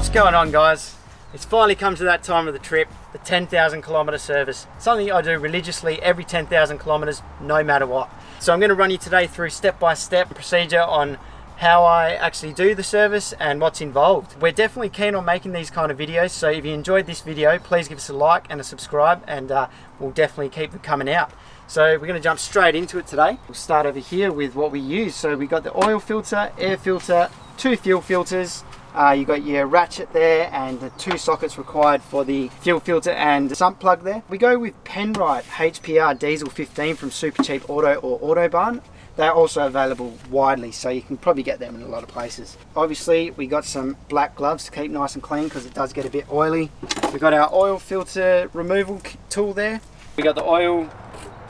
What's going on, guys? It's finally come to that time of the trip, the 10,000 kilometre service. Something I do religiously every 10,000 kilometres, no matter what. So I'm going to run you today through step-by-step procedure on how I actually do the service and what's involved. We're definitely keen on making these kind of videos, so if you enjoyed this video, please give us a like and a subscribe, and we'll definitely keep them coming out. So we're going to jump straight into it today. We'll start over here with what we use. So we got the oil filter, air filter, 2 fuel filters. You got your ratchet there and the 2 sockets required for the fuel filter and the sump plug there. We go with Penrite HPR Diesel 15 from Super Cheap Auto or Autobarn. They're also available widely, so you can probably get them in a lot of places. Obviously, we got some black gloves to keep nice and clean because it does get a bit oily. We got our oil filter removal tool there. We got the oil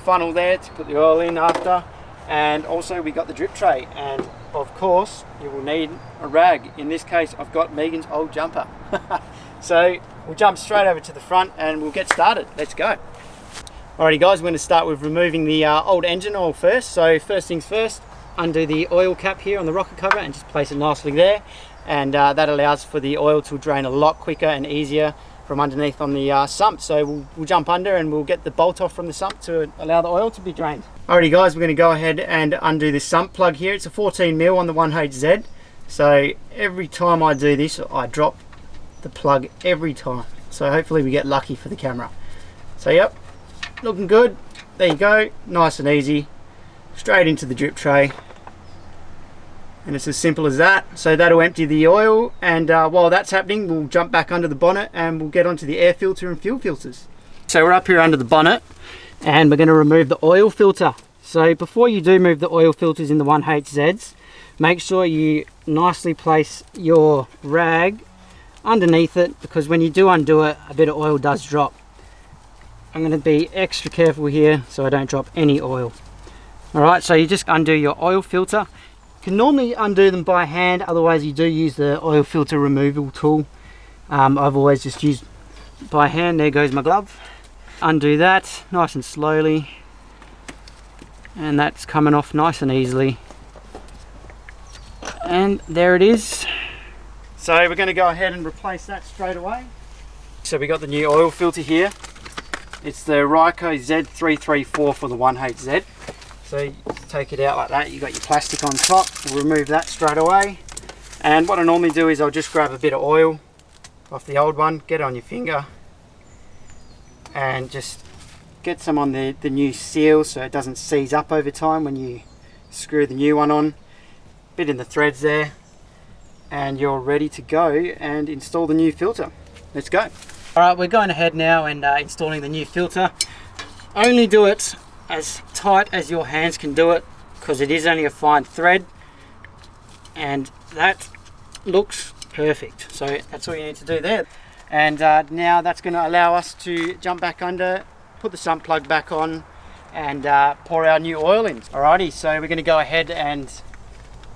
funnel there to put the oil in after, and also we got the drip tray, and of course you will need a rag. In this case I've got Megan's old jumper. So we'll jump straight over to the front and we'll get started. Let's go. Alrighty guys, we're going to start with removing the old engine oil first. So first things first, undo the oil cap here on the rocker cover and just place it nicely there, and that allows for the oil to drain a lot quicker and easier from underneath on the sump. So we'll jump under and we'll get the bolt off from the sump to allow the oil to be drained. Alrighty guys, we're going to go ahead and undo this sump plug here. It's a 14mm on the 1HZ. So every time I do this, I drop the plug every time. So hopefully we get lucky for the camera. So yep, looking good. There you go, nice and easy. Straight into the drip tray. And it's as simple as that. So that'll empty the oil, and while that's happening, we'll jump back under the bonnet and we'll get onto the air filter and fuel filters. So we're up here under the bonnet and we're going to remove the oil filter. So before you do move the oil filters in the 1HZs, make sure you nicely place your rag underneath it, because when you do undo it, a bit of oil does drop. I'm going to be extra careful here so I don't drop any oil. Alright, so you just undo your oil filter. You can normally undo them by hand, otherwise you do use the oil filter removal tool. I've always just used by hand. There goes my glove. Undo that nice and slowly, and that's coming off nice and easily, and there it is. So we're going to go ahead and replace that straight away. So we got the new oil filter here. It's the Ryco Z334 for the 1HZ. So you just take it out like that. You got your plastic on top. We'll remove that straight away. And what I normally do is I'll just grab a bit of oil off the old one, get it on your finger, and just get some on the new seal so it doesn't seize up over time when you screw the new one on. Bit in the threads there, and you're ready to go and install the new filter. Let's go. Alright, we're going ahead now and installing the new filter. Only do it as tight as your hands can do it, because it is only a fine thread, and that looks perfect. So that's all you need to do there. And now that's going to allow us to jump back under, put the sump plug back on, and pour our new oil in. Alrighty, so we're going to go ahead and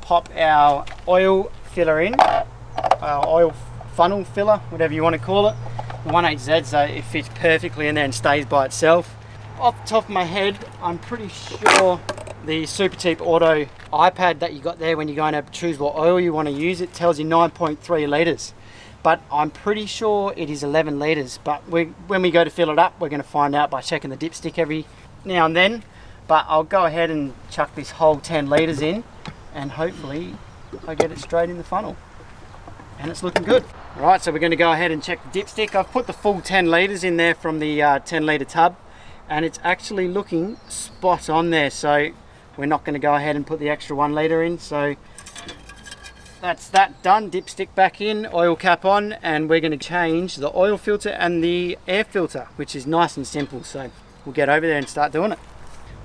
pop our oil filler in, our oil funnel filler, whatever you want to call it. The 1HZ, so it fits perfectly in there and stays by itself. Off the top of my head, I'm pretty sure the Super Cheap Auto iPad that you got there, when you're going to choose what oil you want to use, it tells you 9.3 litres. But I'm pretty sure it is 11 litres. But when we go to fill it up, we're going to find out by checking the dipstick every now and then. But I'll go ahead and chuck this whole 10 litres in, and hopefully I get it straight in the funnel. And it's looking good. Alright, so we're going to go ahead and check the dipstick. I've put the full 10 litres in there from the 10 litre tub, and it's actually looking spot on there. So we're not going to go ahead and put the extra 1 litre in. So that's that done. Dipstick back in, oil cap on, and we're going to change the oil filter and the air filter, which is nice and simple. So we'll get over there and start doing it.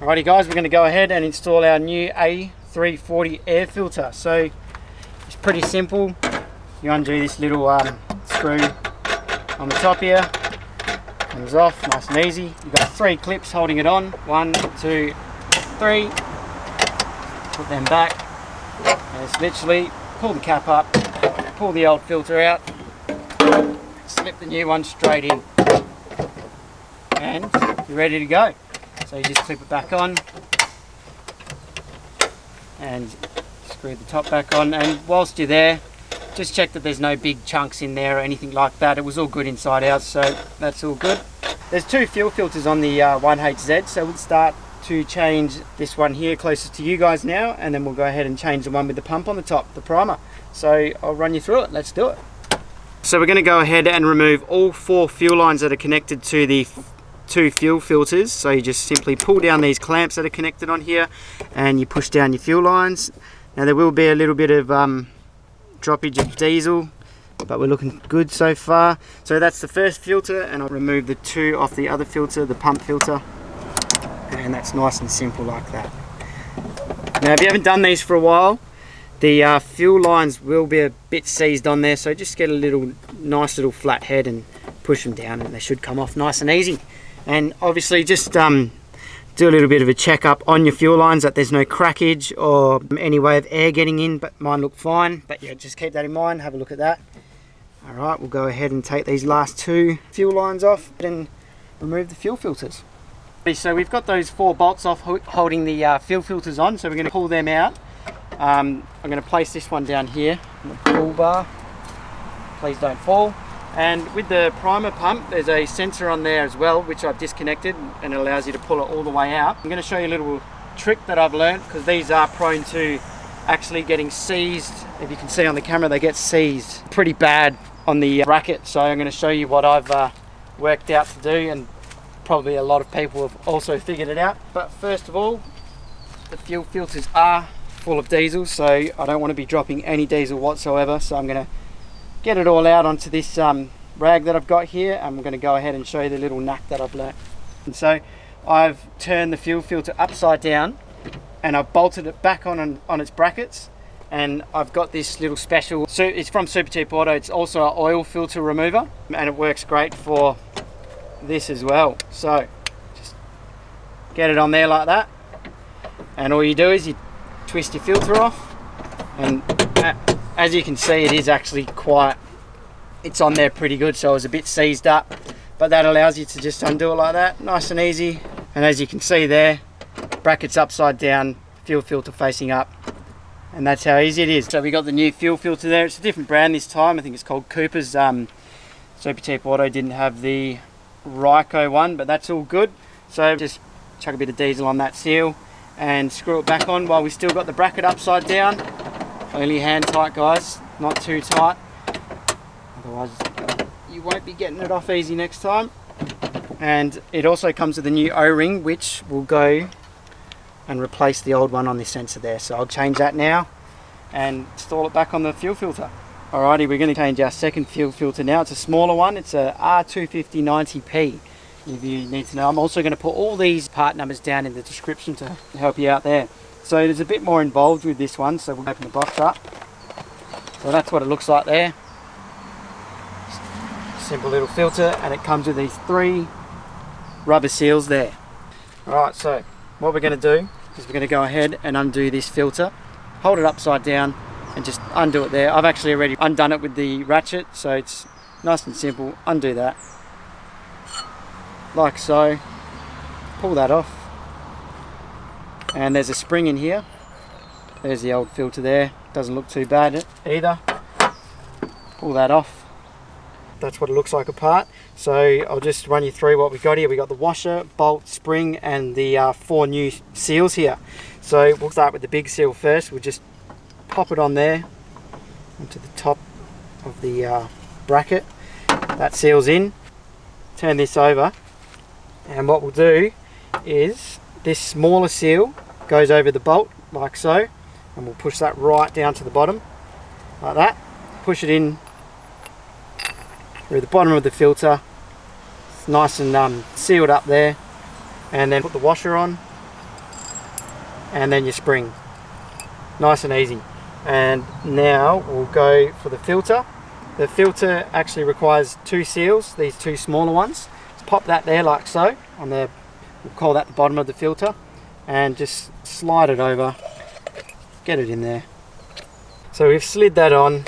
Alrighty guys, we're going to go ahead and install our new A340 air filter. So it's pretty simple. You undo this little screw on the top here, comes off nice and easy. You've got 3 clips holding it on, 1, 2, 3. Put them back, and it's literally pull the cap up, pull the old filter out, slip the new one straight in, and you're ready to go. So you just clip it back on and screw the top back on, and whilst you're there, Just check that there's no big chunks in there or anything like that. It was all good inside out, so that's all good. There's 2 fuel filters on the 1HZ, so we'll start to change this one here closest to you guys now, and then we'll go ahead and change the one with the pump on the top, the primer. So I'll run you through it. Let's do it. So we're going to go ahead and remove all 4 fuel lines that are connected to the 2 fuel filters. So you just simply pull down these clamps that are connected on here and you push down your fuel lines. Now there will be a little bit of droppage of diesel, but we're looking good so far. So that's the first filter, and I'll remove the 2 off the other filter, the pump filter. And that's nice and simple like that. Now if you haven't done these for a while, the fuel lines will be a bit seized on there, so just get a nice little flat head and push them down and they should come off nice and easy. And obviously just do a little bit of a check up on your fuel lines that there's no crackage or any way of air getting in, but mine look fine. But yeah, just keep that in mind, have a look at that. Alright, we'll go ahead and take these last 2 fuel lines off and remove the fuel filters. So we've got those 4 bolts off holding the fuel filters on, so we're going to pull them out. I'm going to place this one down here on the pull bar. Please don't fall. And with the primer pump, there's a sensor on there as well, which I've disconnected, and it allows you to pull it all the way out. I'm going to show you a little trick that I've learned, because these are prone to actually getting seized. If you can see on the camera, they get seized pretty bad on the bracket. So I'm going to show you what I've worked out to do, and probably a lot of people have also figured it out. But first of all, the fuel filters are full of diesel, so I don't want to be dropping any diesel whatsoever. So I'm going to get it all out onto this rag that I've got here, and I'm going to go ahead and show you the little knack that I've learnt. And so I've turned the fuel filter upside down and I've bolted it back on its brackets, and I've got this little special, so it's from Super Cheap Auto. It's also an oil filter remover, and it works great for this as well. So just get it on there like that, and all you do is you twist your filter off, and as you can see, it is actually it's on there pretty good, so it was a bit seized up, but that allows you to just undo it like that, nice and easy. And as you can see there, brackets upside down, fuel filter facing up, and that's how easy it is. So we got the new fuel filter there. It's a different brand this time. I think it's called Cooper's. Super Cheap Auto didn't have the Ryco one, but that's all good. So just chuck a bit of diesel on that seal and screw it back on while we still got the bracket upside down. Only hand tight, guys, not too tight, otherwise you won't be getting it off easy next time. And it also comes with a new O-ring, which will go and replace the old one on this sensor there. So I'll change that now and install it back on the fuel filter. Alrighty, we're going to change our second fuel filter now. It's a smaller one. It's a R250-90P, if you need to know. I'm also going to put all these part numbers down in the description to help you out there. So there's a bit more involved with this one, so we'll open the box up. So that's what it looks like there. Simple little filter, and it comes with these 3 rubber seals there. Alright, so what we're going to do is we're going to go ahead and undo this filter, hold it upside down and just undo it there. I've actually already undone it with the ratchet, so it's nice and simple. Undo that like so, pull that off, and there's a spring in here. There's the old filter there, doesn't look too bad either. Pull that off. That's what it looks like apart. So I'll just run you through what we got here. We got the washer, bolt, spring, and the 4 new seals here. So we'll start with the big seal first. We'll just pop it on there onto the top of the bracket. That seals in. Turn this over, and what we'll do is this smaller seal goes over the bolt like so, and we'll push that right down to the bottom like that. Push it in through the bottom of the filter. It's nice and sealed up there, and then put the washer on, and then your spring. Nice and easy. And now we'll go for the filter. The filter actually requires 2 seals, these 2 smaller ones. Just pop that there like so on there. We'll call that the bottom of the filter, and just slide it over, get it in there. So we've slid that on,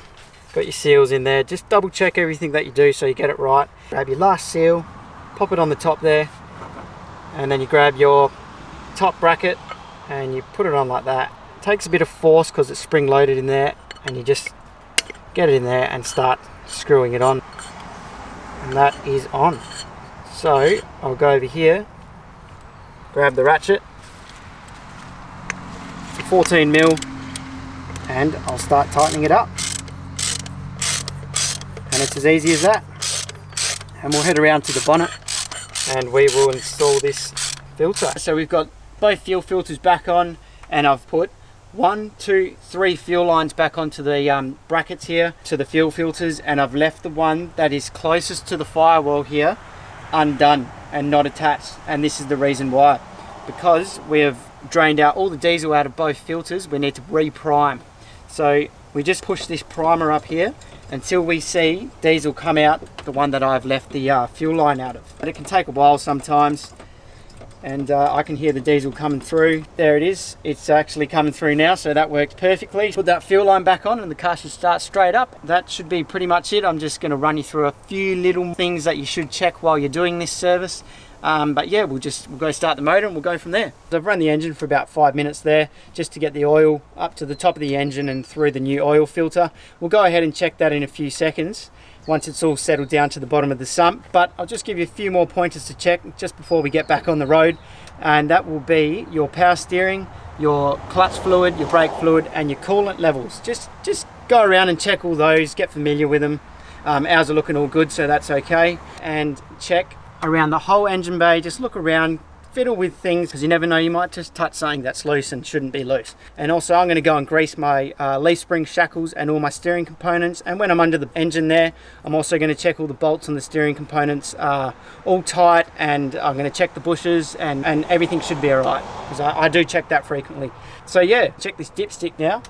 got your seals in there. Just double check everything that you do so you get it right. Grab your last seal, pop it on the top there, and then you grab your top bracket and you put it on like that. It takes a bit of force because it's spring loaded in there, and you just get it in there and start screwing it on. And that is on. So I'll go over here, grab the ratchet, it's a 14mm, and I'll start tightening it up. And it's as easy as that. And we'll head around to the bonnet and we will install this filter. So we've got both fuel filters back on, and I've put 1, 2, 3 fuel lines back onto the brackets here to the fuel filters, and I've left the one that is closest to the firewall here undone and not attached. And this is the reason why, because we have drained out all the diesel out of both filters. We need to reprime. So we just push this primer up here until we see diesel come out, the one that I've left the fuel line out of. But it can take a while sometimes, and I can hear the diesel coming through. There it is, it's actually coming through now, so that works perfectly. Put that fuel line back on and the car should start straight up. That should be pretty much it. I'm just going to run you through a few little things that you should check while you're doing this service. But yeah, we'll go start the motor and we'll go from there. So I've run the engine for about 5 minutes there, just to get the oil up to the top of the engine and through the new oil filter. We'll go ahead and check that in a few seconds once it's all settled down to the bottom of the sump. But I'll just give you a few more pointers to check just before we get back on the road, and that will be your power steering, your clutch fluid, your brake fluid, and your coolant levels. Just go around and check all those, get familiar with them. Ours are looking all good, so that's okay. And check around the whole engine bay, just look around, fiddle with things, because you never know, you might just touch something that's loose and shouldn't be loose. And also I'm going to go and grease my leaf spring shackles and all my steering components, and when I'm under the engine there, I'm also going to check all the bolts on the steering components are all tight, and I'm going to check the bushes, and everything should be alright, because I do check that frequently. So yeah, check this dipstick now,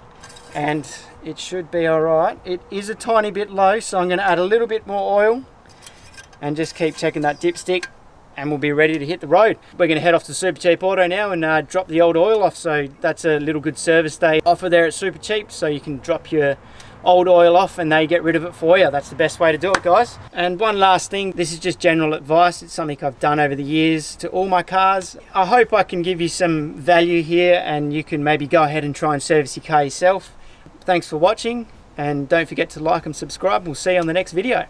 and it should be alright. It is a tiny bit low, so I'm going to add a little bit more oil and just keep checking that dipstick, and we'll be ready to hit the road. We're going to head off to Super Cheap Auto now and drop the old oil off. So that's a little good service they offer there at Super Cheap, so you can drop your old oil off and they get rid of it for you. That's the best way to do it, guys. And one last thing, this is just general advice. It's something I've done over the years to all my cars. I hope I can give you some value here, and you can maybe go ahead and try and service your car yourself. Thanks for watching, and don't forget to like and subscribe. We'll see you on the next video.